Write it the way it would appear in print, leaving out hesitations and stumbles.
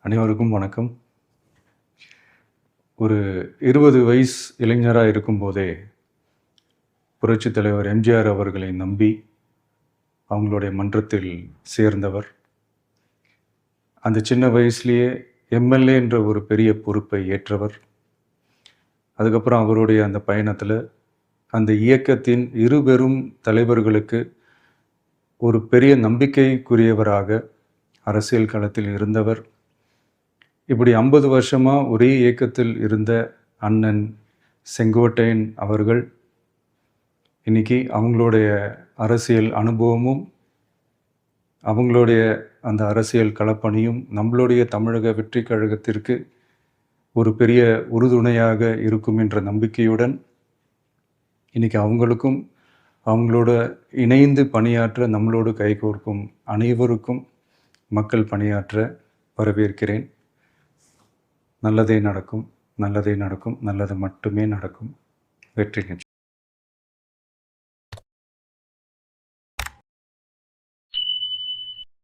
அனைவருக்கும் வணக்கம். ஒரு 20 வயசு இளைஞராக இருக்கும்போதே புரட்சித் தலைவர் எம்ஜிஆர் அவர்களை நம்பி அவங்களுடைய மன்றத்தில் சேர்ந்தவர். அந்த சின்ன வயசுலேயே எம்எல்ஏ என்ற ஒரு பெரிய பொறுப்பை ஏற்றவர். அதுக்கப்புறம் அவருடைய அந்த பயணத்தில் அந்த இயக்கத்தின் இருபெரும் தலைவர்களுக்கு ஒரு பெரிய நம்பிக்கைக்குரியவராக அரசியல் களத்தில் இருந்தவர். இப்படி 50 வருஷமாக ஒரே இயக்கத்தில் இருந்த அண்ணன் செங்கோட்டையன் அவர்கள் இன்னைக்கு அவங்களுடைய அரசியல் அனுபவமும் அவங்களுடைய அந்த அரசியல் களப்பணியும் நம்மளுடைய தமிழக வெற்றி கழகத்திற்கு ஒரு பெரிய உறுதுணையாக இருக்கும் என்ற நம்பிக்கையுடன் இன்னைக்கு அவங்களுக்கும் அவங்களோட இணைந்து பணியாற்ற நம்மளோடு கைகோர்க்கும் அனைவருக்கும் மக்கள் பணியாற்ற வரவேற்கிறேன். நல்லதே நடக்கும், நல்லதே நடக்கும், நல்லது மட்டுமே நடக்கும். வெற்றி நிச்சயம்.